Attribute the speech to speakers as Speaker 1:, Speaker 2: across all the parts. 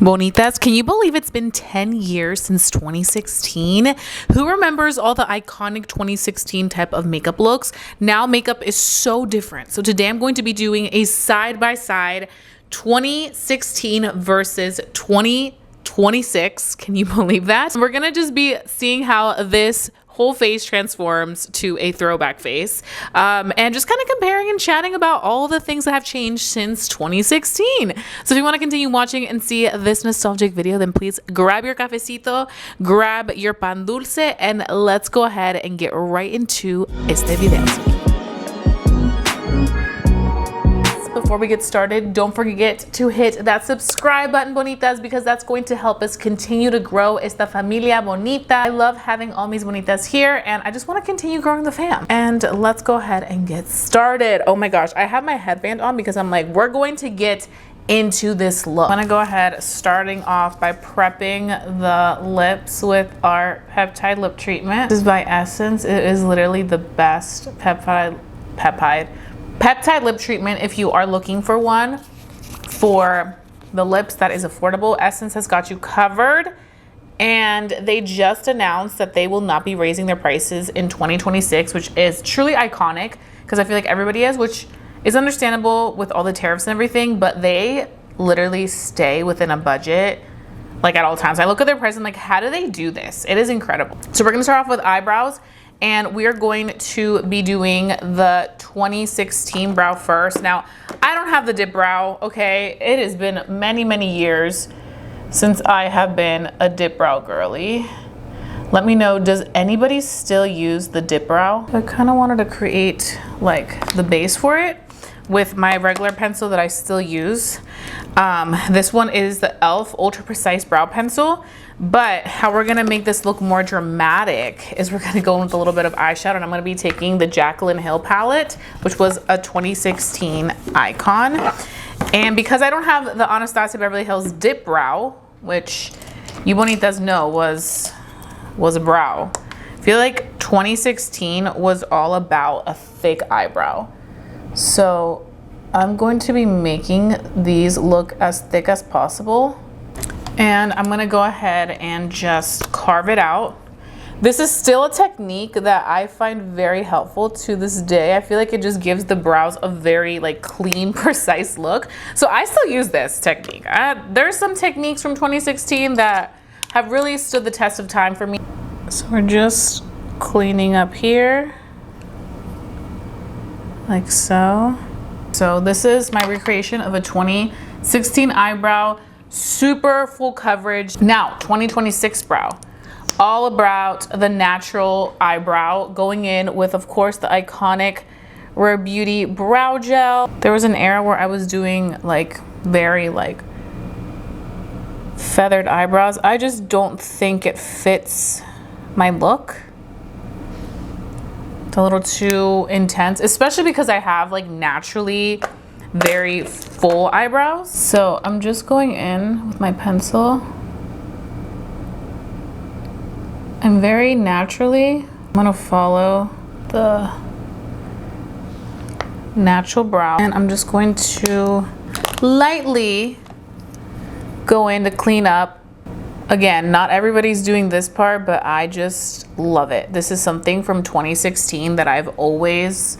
Speaker 1: Bonitas, can you believe it's been 10 years since 2016? Who remembers all the iconic 2016 type of makeup looks? Now makeup is so different. So today I'm going to be doing a side-by-side 2016 versus 2026. Can you believe that? We're gonna just be seeing how this whole face transforms to a throwback face, and just kind of comparing and chatting about all the things that have changed since 2016. So if you want to continue watching and see this nostalgic video, then please grab your cafecito, grab your pan dulce, and let's go ahead and get right into este video. Before we get started, don't forget to hit that subscribe button, bonitas, because that's going to help us continue to grow esta familia bonita. I love having all mis bonitas here, and I just want to continue growing the fam. And let's go ahead and get started. Oh my gosh, I have my headband on because I'm like, we're going to get into this look. I'm gonna go ahead starting off by prepping the lips with our peptide lip treatment. This is by Essence. It is literally the best peptide lip treatment if you are looking for one for the lips that is affordable. Essence has got you covered, and they just announced that they will not be raising their prices in 2026, which is truly iconic because I feel like everybody is, which is understandable with all the tariffs and everything, but they literally stay within a budget like at all times. I look at their price and I'm like, how do they do this? It is incredible. So we're gonna start off with eyebrows, and we are going to be doing the 2016 brow first. Now, I don't have the dip brow, okay? It has been many, many years since I have been a dip brow girly. Let me know, does anybody still use the dip brow? I kind of wanted to create like the base for it with my regular pencil that I still use. This one is the e.l.f. Ultra Precise Brow Pencil. But how we're gonna make this look more dramatic is we're gonna go in with a little bit of eyeshadow, and I'm gonna be taking the Jaclyn Hill palette, which was a 2016 icon. And because I don't have the Anastasia Beverly Hills Dip Brow, which you bonitas know was a brow, I feel like 2016 was all about a thick eyebrow. So I'm going to be making these look as thick as possible. And I'm gonna go ahead and just carve it out. This is still a technique that I find very helpful to this day. I feel like it just gives the brows a very like clean, precise look. So I still use this technique. There's some techniques from 2016 that have really stood the test of time for me. So we're just cleaning up here, like so. So this is my recreation of a 2016 eyebrow. Super full coverage. Now 2026 brow, all about the natural eyebrow, going in with, of course, the iconic Rare Beauty brow gel. There was an era where I was doing like very like feathered eyebrows. I just don't think it fits my look. It's a little too intense, especially because I have like naturally very full eyebrows. So I'm just going in with my pencil and very naturally I'm gonna follow the natural brow, and I'm just going to lightly go in to clean up. Again, not everybody's doing this part, but I just love it. This is something from 2016 that I've always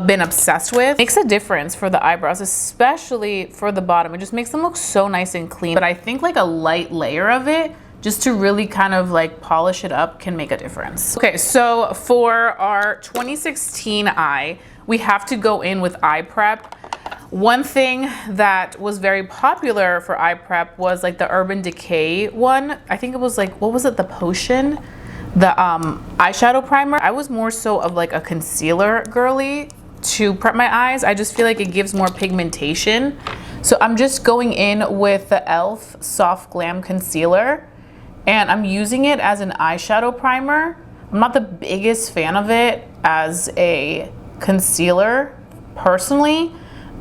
Speaker 1: been obsessed with. Makes a difference for the eyebrows, especially for the bottom. It just makes them look so nice and clean. But I think like a light layer of it, just to really kind of like polish it up, can make a difference. Okay, so for our 2016 eye, we have to go in with eye prep. One thing that was very popular for eye prep was like the Urban Decay one. I think it was like, what was it, the Potion? The eyeshadow primer. I was more so of like a concealer girly to prep my eyes. I just feel like it gives more pigmentation. So I'm just going in with the e.l.f. Soft Glam Concealer, and I'm using it as an eyeshadow primer. I'm not the biggest fan of it as a concealer personally,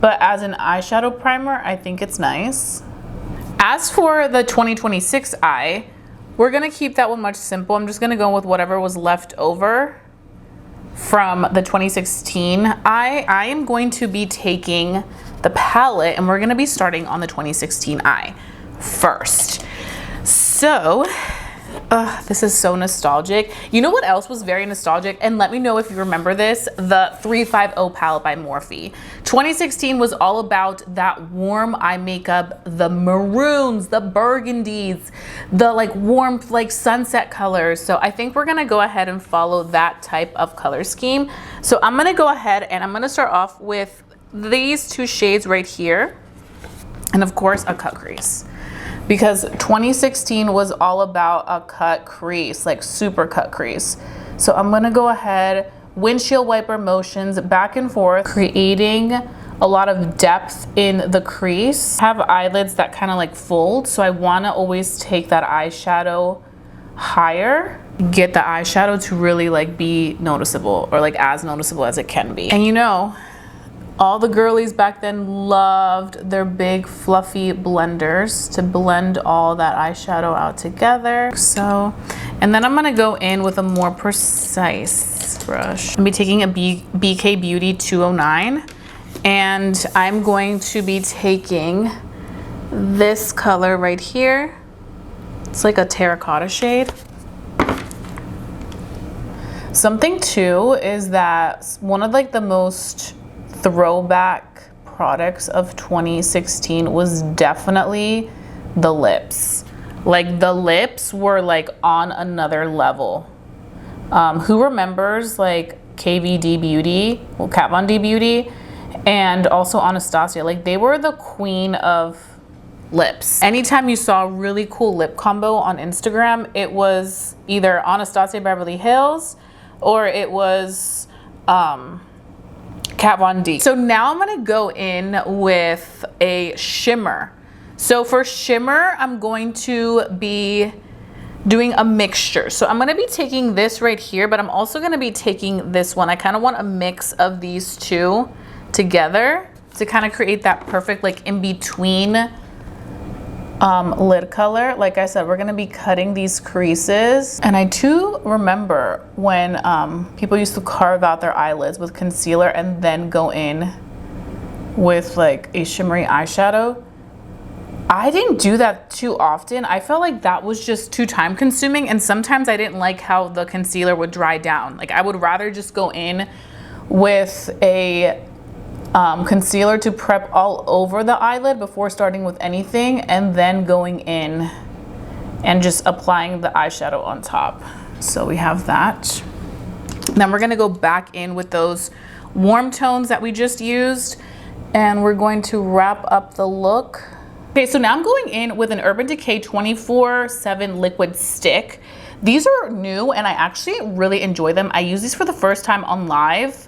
Speaker 1: but as an eyeshadow primer, I think it's nice. As for the 2026 eye, we're gonna keep that one much simple. I'm just gonna go with whatever was left over from the 2016 eye. I am going to be taking the palette, and we're gonna be starting on the 2016 eye. first. So, this is so nostalgic. You know what else was very nostalgic? And let me know if you remember this, the 350 palette by Morphe. 2016 was all about that warm eye makeup, the maroons, the burgundies, the like warm like sunset colors. So I think we're gonna go ahead and follow that type of color scheme. So I'm gonna go ahead and I'm gonna start off with these two shades right here. And of course a cut crease. Because 2016 was all about a cut crease, like super cut crease. So I'm gonna go ahead, windshield wiper motions back and forth, creating a lot of depth in the crease. I have eyelids that kind of like fold, so I wanna always take that eyeshadow higher, get the eyeshadow to really like be noticeable, or like as noticeable as it can be. And you know, all the girlies back then loved their big fluffy blenders to blend all that eyeshadow out together. So, and then I'm gonna go in with a more precise brush. I'm gonna be taking a BK Beauty 209, and I'm going to be taking this color right here. It's like a terracotta shade. Something too is that one of like the most throwback products of 2016 was definitely the lips. Like the lips were like on another level. Who remembers like KVD Beauty, well, Kat Von D Beauty, and also Anastasia? Like they were the queen of lips. Anytime you saw a really cool lip combo on Instagram, it was either Anastasia Beverly Hills or it was Kat Von D. So now I'm gonna go in with a shimmer. So for shimmer, I'm going to be doing a mixture. So I'm gonna be taking this right here, but I'm also gonna be taking this one. I kind of want a mix of these two together to kind of create that perfect like in between lid color. Like I said, we're gonna be cutting these creases. And I too remember when people used to carve out their eyelids with concealer and then go in with like a shimmery eyeshadow. I didn't do that too often. I felt like that was just too time consuming, and sometimes I didn't like how the concealer would dry down. Like I would rather just go in with a concealer to prep all over the eyelid before starting with anything, and then going in and just applying the eyeshadow on top. So we have that. Then we're gonna go back in with those warm tones that we just used, and we're going to wrap up the look. Okay, so now I'm going in with an Urban Decay 24/7 liquid stick. These are new and I actually really enjoy them. I used these for the first time on live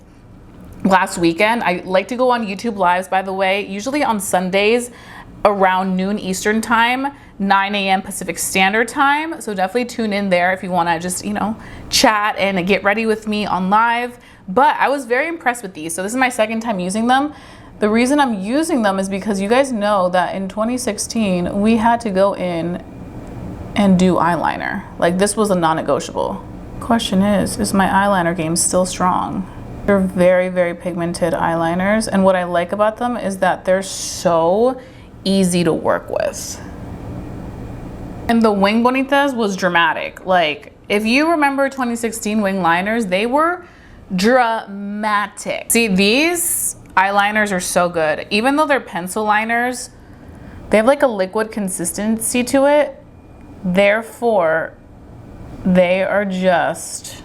Speaker 1: last weekend. I like to go on YouTube lives, by the way, usually on Sundays around noon Eastern time, 9 a.m. Pacific Standard Time. So definitely tune in there if you want to just, you know, chat and get ready with me on live. But I was very impressed with these. So this is my second time using them. The reason I'm using them is because you guys know that in 2016, we had to go in and do eyeliner. Like this was a non-negotiable. Question is my eyeliner game still strong? They're very, very pigmented eyeliners, and what I like about them is that they're so easy to work with. And the Wing Bonitas was dramatic. Like, if you remember 2016 wing liners, they were dramatic. See, these eyeliners are so good. Even though they're pencil liners, they have like a liquid consistency to it. Therefore, they are just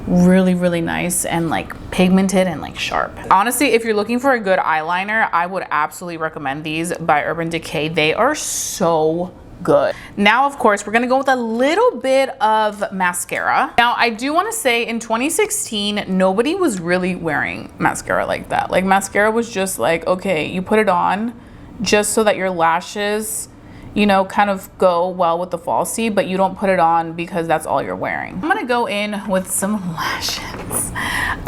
Speaker 1: really, really nice and like pigmented and like sharp. Honestly, if you're looking for a good eyeliner, I would absolutely recommend these by Urban Decay. They are so good. Now, of course, we're gonna go with a little bit of mascara. Now, I do wanna say in 2016, nobody was really wearing mascara like that. Like mascara was just like, okay, you put it on just so that your lashes, you know, kind of go well with the falsie, but you don't put it on because that's all you're wearing. I'm gonna go in with some lashes.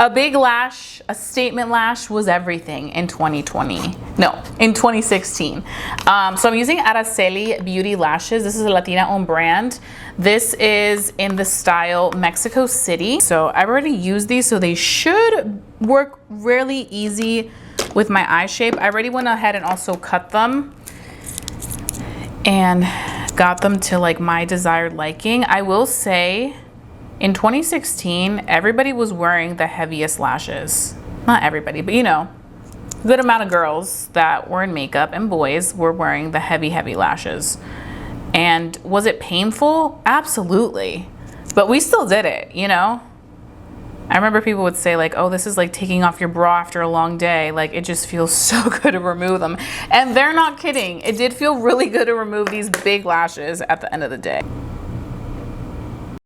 Speaker 1: A big lash, a statement lash was everything in 2020. No, in 2016. So I'm using Araceli Beauty Lashes. This is a Latina owned brand. This is in the style Mexico City. So I've already used these, so they should work really easy with my eye shape. I already went ahead and also cut them. and got them to like my desired liking. I will say in 2016, everybody was wearing the heaviest lashes. Not everybody, but you know, a good amount of girls that were in makeup and boys were wearing the heavy lashes. And was it painful? Absolutely. But we still did it, you know? I remember people would say like, oh, this is like taking off your bra after a long day. Like, it just feels so good to remove them. And they're not kidding. It did feel really good to remove these big lashes at the end of the day.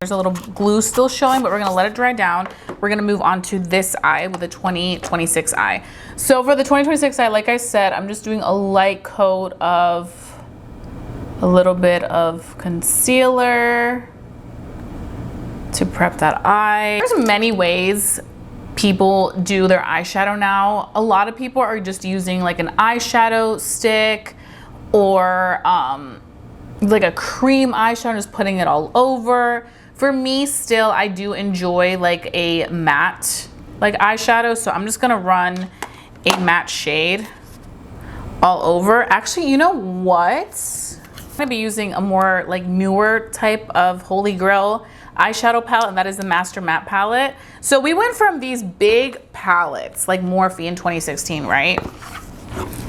Speaker 1: There's a little glue still showing, but we're gonna let it dry down. We're gonna move on to this eye with the 2026 eye. So for the 2026 eye, like I said, I'm just doing a light coat of a little bit of concealer to prep that eye. There's many ways people do their eyeshadow now. A lot of people are just using like an eyeshadow stick or like a cream eyeshadow, just putting it all over. For me, still, I do enjoy like a matte like eyeshadow, so I'm just gonna run a matte shade all over. Actually, you know what? I'm gonna be using a more like newer type of Holy Grail eyeshadow palette, and that is the Master Matte palette. So we went from these big palettes like Morphe in 2016, right?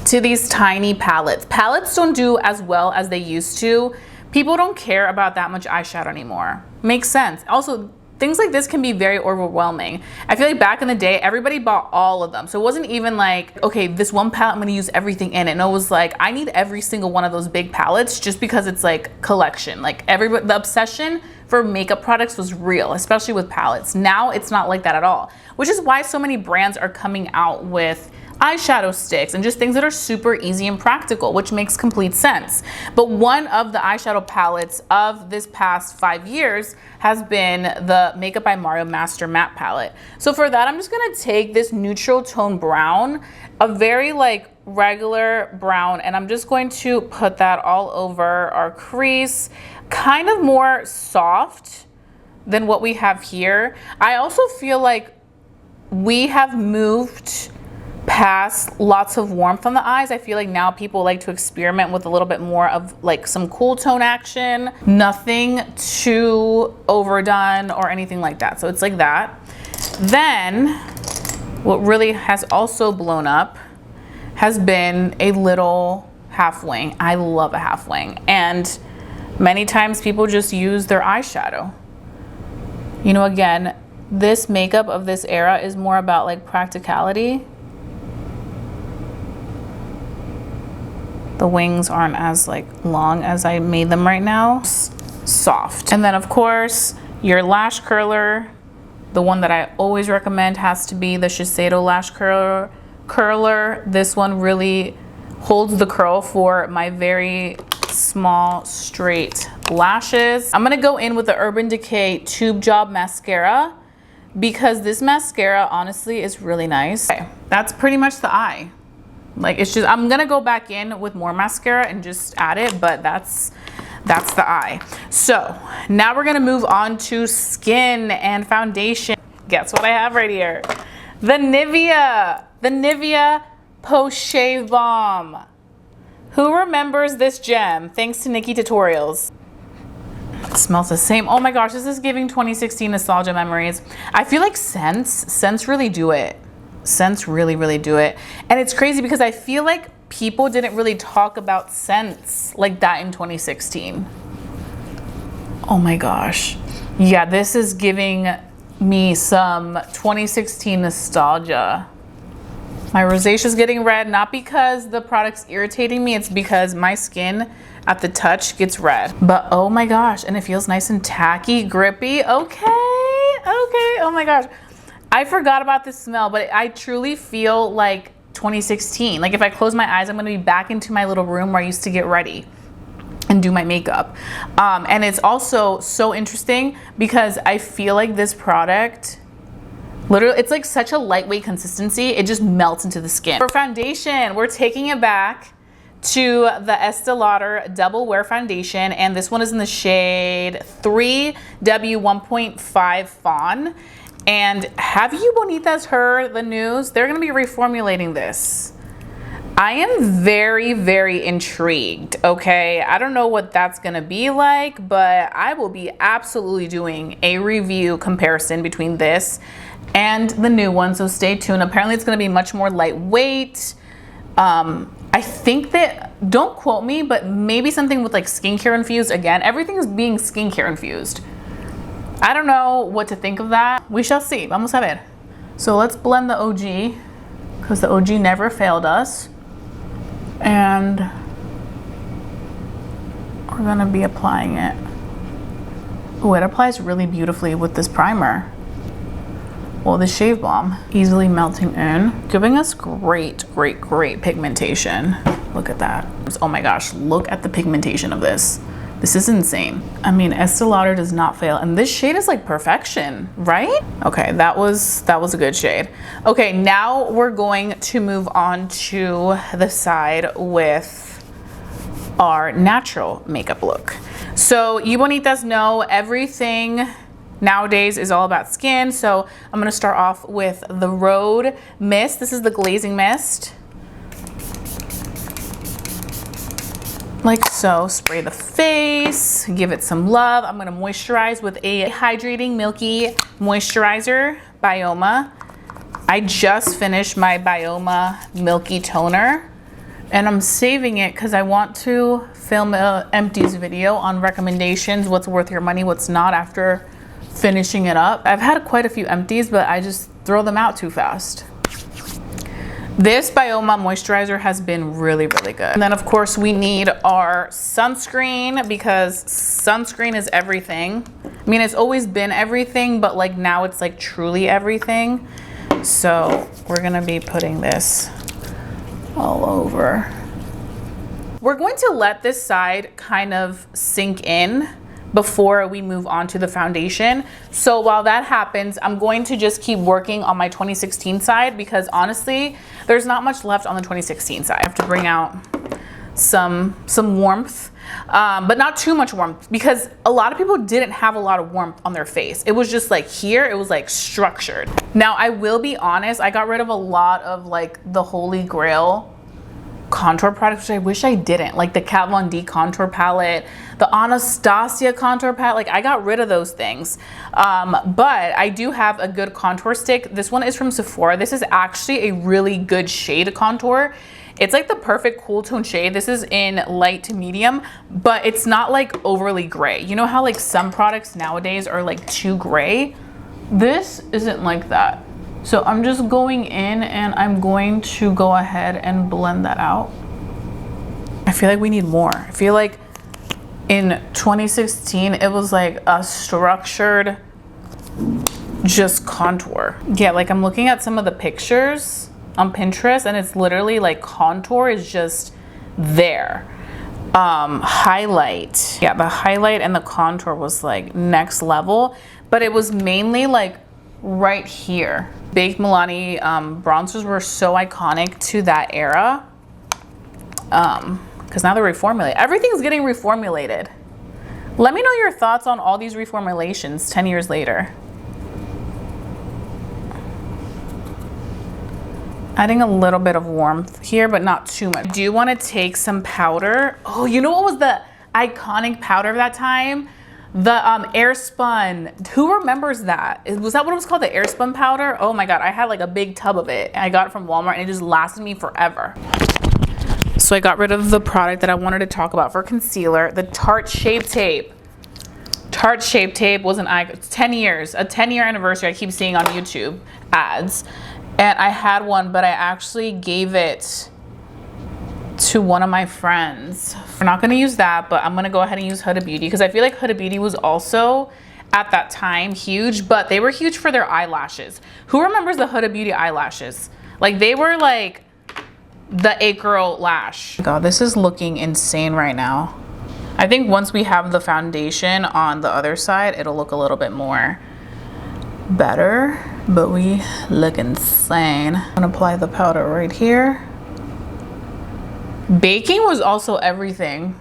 Speaker 1: To these tiny palettes. Palettes don't do as well as they used to. People don't care about that much eyeshadow anymore. Makes sense. Also, things like this can be very overwhelming. I feel like back in the day, everybody bought all of them. So it wasn't even like, okay, this one palette, I'm gonna use everything in it. No, it was like, I need every single one of those big palettes just because it's like collection. Like the obsession for makeup products was real, especially with palettes. Now it's not like that at all, which is why so many brands are coming out with eyeshadow sticks and just things that are super easy and practical, which makes complete sense. But one of the eyeshadow palettes of this past 5 years has been the Makeup by Mario Master Matte palette. So for that, I'm just gonna take this neutral tone brown, a very like regular brown, and I'm just going to put that all over our crease, kind of more soft than what we have here. I also feel like we have moved past lots of warmth on the eyes. I feel like now people like to experiment with a little bit more of like some cool tone action, nothing too overdone or anything like that. So it's like that. Then what really has also blown up has been a little half wing. I love a half wing, and many times people just use their eyeshadow. You know, again, this makeup of this era is more about like practicality. The wings aren't as like long as I made them right now. Soft. And then of course, your lash curler, the one that I always recommend has to be the Shiseido lash curler. This one really holds the curl for my very small straight lashes. I'm gonna go in with the Urban Decay Tube Job Mascara because this mascara honestly is really nice. Okay, that's pretty much the eye. Like, it's just, I'm gonna go back in with more mascara and just add it, but that's the eye. So now we're gonna move on to skin and foundation. Guess what I have right here? The Nivea Post Shave Balm. Who remembers this gem? Thanks to Nikki Tutorials. It smells the same. Oh my gosh, this is giving 2016 nostalgia memories. I feel like scents really do it. Scents really do it. And it's crazy because I feel like people didn't really talk about scents like that in 2016. Oh my gosh. Yeah, this is giving me some 2016 nostalgia. My rosacea is getting red, not because the product's irritating me, it's because my skin at the touch gets red. But oh my gosh, and it feels nice and tacky, grippy. Okay, oh my gosh. I forgot about this smell, but I truly feel like 2016. Like if I close my eyes, I'm gonna be back into my little room where I used to get ready and do my makeup. And it's also so interesting because I feel like this product, literally, it's like such a lightweight consistency. It just melts into the skin. For foundation, we're taking it back to the Estee Lauder Double Wear Foundation, and this one is in the shade 3W1.5 Fawn. And have you bonitas heard the news? They're gonna be reformulating this. I am very, very intrigued, okay? I don't know what that's gonna be like, but I will be absolutely doing a review comparison between this and the new one, so stay tuned. Apparently it's gonna be much more lightweight. I think that, don't quote me, but maybe something with like skincare infused. Again, everything is being skincare infused. I don't know what to think of that. We shall see. Vamos a ver. So let's blend the OG, because the OG never failed us. And we're gonna be applying it. Oh, it applies really beautifully with this primer. Well, the Shave Balm easily melting in, giving us great, great, great pigmentation. Look at that. Oh my gosh, look at the pigmentation of this. This is insane. I mean, Estee Lauder does not fail. And this shade is like perfection, right? Okay, that was a good shade. Okay, now we're going to move on to the side with our natural makeup look. So you bonitas know everything nowadays is all about skin. So I'm gonna start off with the Rhode Mist. This is the glazing mist. Like so, spray the face, give it some love. I'm gonna moisturize with a hydrating milky moisturizer, Bioma. I just finished my Bioma milky toner and I'm saving it because I want to film an empties video on recommendations, what's worth your money, what's not, after finishing it up. I've had quite a few empties, but I just throw them out too fast. This Bioma moisturizer has been really, really good. And then of course we need our sunscreen, because sunscreen is everything. I mean, it's always been everything, but like now it's like truly everything. So we're gonna be putting this all over. We're going to let this side kind of sink in before we move on to the foundation. So while that happens, I'm going to just keep working on my 2016 side, because honestly, there's not much left on the 2016 side. I have to bring out some warmth, but not too much warmth, because a lot of people didn't have a lot of warmth on their face. It was just like here, it was like structured. Now I will be honest, I got rid of a lot of like the Holy Grail contour products, which I wish I didn't, like the Kat Von D contour palette, the Anastasia contour palette. Like I got rid of those things, but I do have a good contour stick. This one is from Sephora. This is actually a really good shade contour. It's like the perfect cool tone shade. This is in light to medium, but it's not like overly gray. You know how like some products nowadays are like too gray? This isn't like that. So I'm just going in and I'm going to go ahead and blend that out. I feel like we need more. I feel like in 2016, it was like a structured just contour. Yeah, like I'm looking at some of the pictures on Pinterest and it's literally like contour is just there. Highlight. Yeah, the highlight and the contour was like next level, but it was mainly like right here. Baked Milani bronzers were so iconic to that era, because now they're reformulated. Everything's getting reformulated. Let me know your thoughts on all these reformulations 10 years later. Adding a little bit of warmth here, but not too much. Do you want to take some powder? Oh, you know what was the iconic powder of that time? The Airspun. Who remembers that? Was that what it was called? The Airspun powder? Oh my God, I had like a big tub of it. I got it from Walmart and it just lasted me forever. So I got rid of the product that I wanted to talk about for concealer, the Tarte Shape Tape. Tarte Shape Tape was an icon. 10 years, a 10-year anniversary I keep seeing on YouTube ads. And I had one, but I actually gave it to one of my friends. We're not gonna use that, but I'm gonna go ahead and use Huda Beauty, because I feel like Huda Beauty was also at that time huge, but they were huge for their eyelashes. Who remembers the Huda Beauty eyelashes? Like they were like the Acro lash. God, this is looking insane right now. I think once we have the foundation on the other side, it'll look a little bit more better, but we look insane. I'm gonna apply the powder right here. Baking was also everything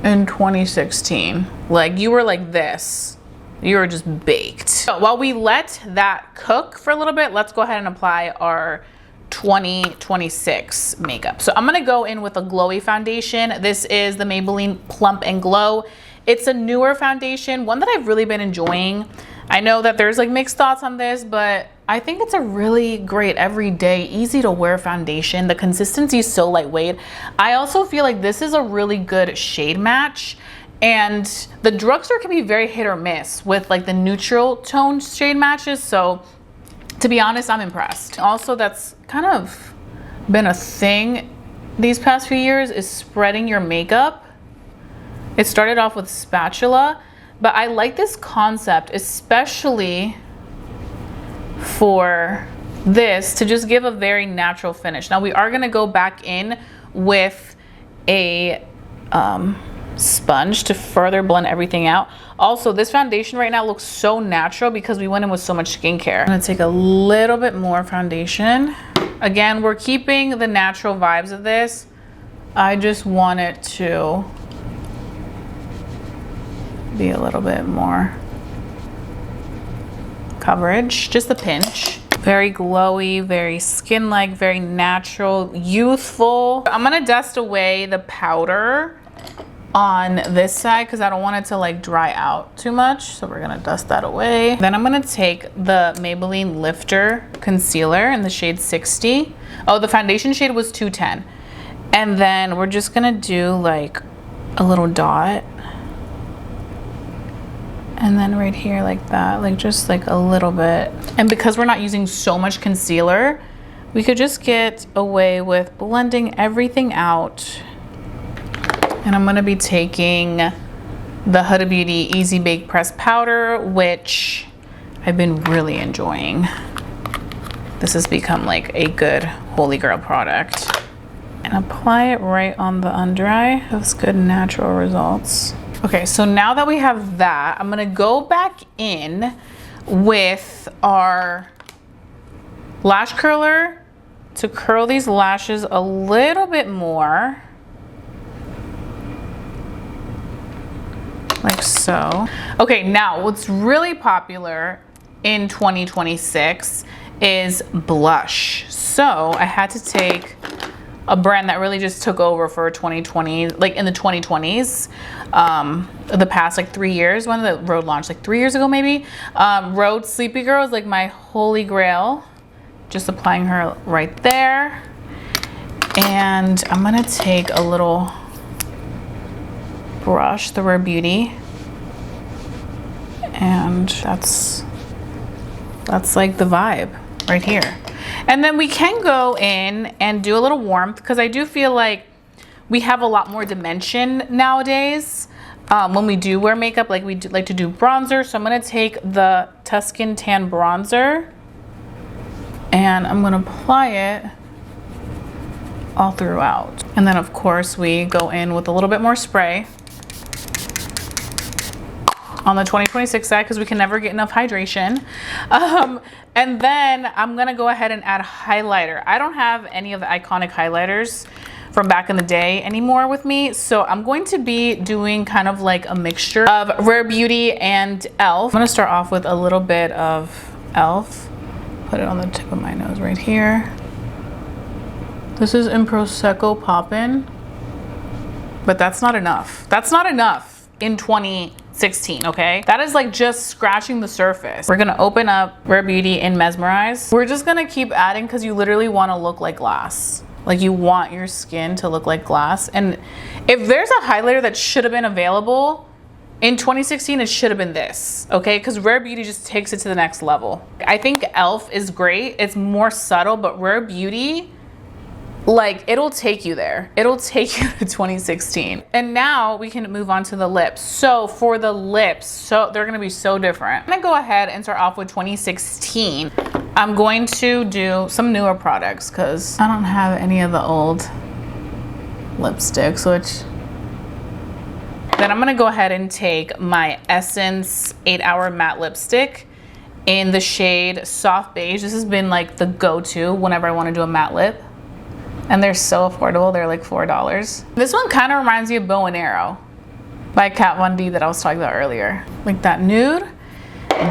Speaker 1: in 2016. Like you were like this, you were just baked. So while we let that cook for a little bit, let's go ahead and apply our 2026 makeup. So I'm gonna go in with a glowy foundation. This is the Maybelline Plump and Glow. It's a newer foundation, one that I've really been enjoying. I know that there's like mixed thoughts on this, but I think it's a really great everyday, easy to wear foundation. The consistency is so lightweight. I also feel like this is a really good shade match. And the drugstore can be very hit or miss with like the neutral tone shade matches. So to be honest, I'm impressed. Also, that's kind of been a thing these past few years, is spreading your makeup. It started off with spatula, but I like this concept, especially for this, to just give a very natural finish. Now we are gonna go back in with a sponge to further blend everything out. Also, this foundation right now looks so natural because we went in with so much skincare. I'm gonna take a little bit more foundation. Again, we're keeping the natural vibes of this. I just want it to be a little bit more coverage, just a pinch. Very glowy, very skin-like, very natural, youthful. I'm gonna dust away the powder on this side because I don't want it to like dry out too much. So we're gonna dust that away. Then I'm gonna take the Maybelline Lifter Concealer in the shade 60. Oh, the foundation shade was 210. And then we're just gonna do like a little dot. And then right here like that, like just like a little bit. And because we're not using so much concealer, we could just get away with blending everything out. And I'm gonna be taking the Huda Beauty Easy Bake Press Powder, which I've been really enjoying. This has become like a good holy grail product. And apply it right on the under eye. Gives good natural results. Okay, so now that we have that, I'm gonna go back in with our lash curler to curl these lashes a little bit more. Like so. Okay, now what's really popular in 2026 is blush. So I had to take a brand that really just took over for 2020, like in the 2020s, the past like 3 years. When the Rhode launched, like 3 years ago maybe. Rhode Sleepy Girl is like my holy grail. Just applying her right there. And I'm gonna take a little brush, the Rare Beauty, and that's like the vibe right here. And then we can go in and do a little warmth because I do feel like we have a lot more dimension nowadays when we do wear makeup. Like we do like to do bronzer, so I'm gonna take the Tuscan Tan bronzer and I'm gonna apply it all throughout. And then of course we go in with a little bit more spray on the 2026 side because we can never get enough hydration. And then I'm gonna go ahead and add highlighter. I don't have any of the iconic highlighters from back in the day anymore with me, so I'm going to be doing kind of like a mixture of Rare Beauty and ELF. I'm gonna start off with a little bit of ELF. Put it on the tip of my nose right here. This is in Prosecco Poppin', but that's not enough. That's not enough in 2016, okay? That is like just scratching the surface. We're gonna open up Rare Beauty in Mesmerize. We're just gonna keep adding because you literally wanna look like glass. Like you want your skin to look like glass. And if there's a highlighter that should have been available in 2016, it should have been this, okay? Because Rare Beauty just takes it to the next level. I think ELF is great. It's more subtle, but Rare Beauty, like it'll take you there. It'll take you to 2016. And now we can move on to the lips. So for the lips, so they're gonna be so different. I'm gonna go ahead and start off with 2016. I'm going to do some newer products because I don't have any of the old lipsticks, which then I'm gonna go ahead and take my Essence 8-Hour Matte Lipstick in the shade Soft Beige. This has been like the go-to whenever I wanna do a matte lip. And they're so affordable, they're like $4. This one kind of reminds me of Bow and Arrow by Kat Von D that I was talking about earlier. Like that nude.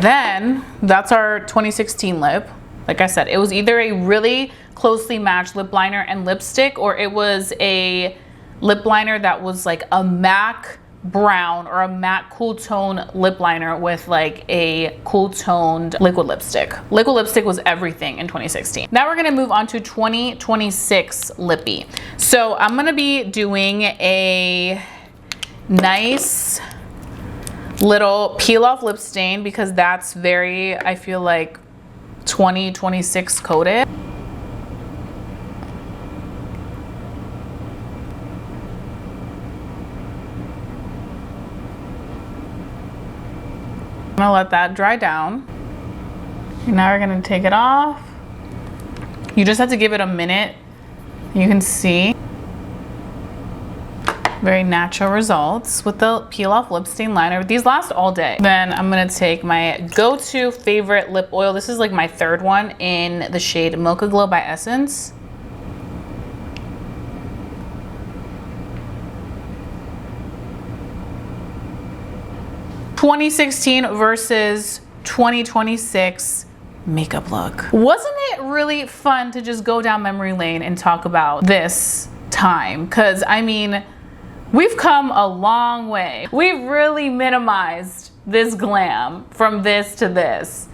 Speaker 1: Then that's our 2016 lip. Like I said, it was either a really closely matched lip liner and lipstick, or it was a lip liner that was like a MAC brown or a matte cool tone lip liner with like a cool toned liquid lipstick. Liquid lipstick was everything in 2016. Now we're gonna move on to 2026 lippy. So I'm gonna be doing a nice little peel off lip stain because that's very, I feel like 2026 coded. I'm gonna let that dry down. And now we're gonna take it off. You just have to give it a minute. You can see very natural results with the peel off lip stain liner. These last all day. Then I'm gonna take my go-to favorite lip oil. This is like my third one in the shade Mocha Glow by Essence. '16 versus 2026 makeup look. Wasn't it really fun to just go down memory lane and talk about this time? Because I mean, we've come a long way. We've really minimized this glam from this to this.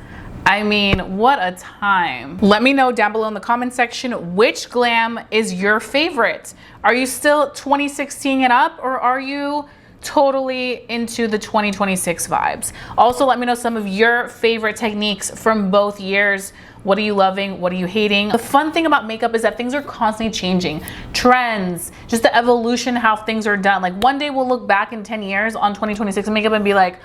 Speaker 1: I mean, what a time. Let me know down below in the comment section which glam is your favorite. Are you still 2016 it up, or are you totally into the 2026 vibes? Also, let me know some of your favorite techniques from both years. What are you loving? What are you hating? The fun thing about makeup is that things are constantly changing. Trends, just the evolution, how things are done. Like one day we'll look back in 10 years on 2026 makeup and be like,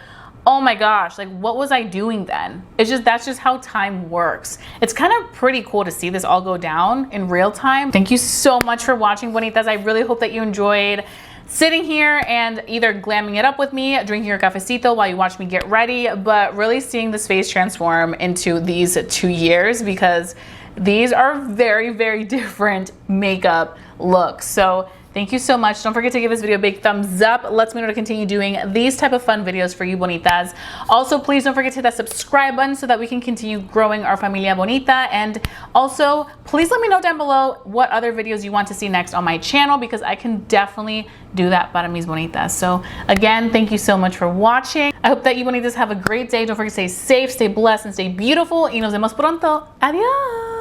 Speaker 1: oh my gosh, like what was I doing then? That's just how time works. It's kind of pretty cool to see this all go down in real time. Thank you so much for watching, Bonitas. I really hope that you enjoyed sitting here and either glamming it up with me, drinking your cafecito while you watch me get ready, but really seeing this face transform into these 2 years, because these are very, very different makeup looks. So thank you so much. Don't forget to give this video a big thumbs up. Lets me know to continue doing these type of fun videos for you, Bonitas. Also, please don't forget to hit that subscribe button so that we can continue growing our familia bonita. And also, please let me know down below what other videos you want to see next on my channel, because I can definitely do that para mis bonitas. So again, thank you so much for watching. I hope that you bonitas have a great day. Don't forget to stay safe, stay blessed, and stay beautiful. Y nos vemos pronto. Adios.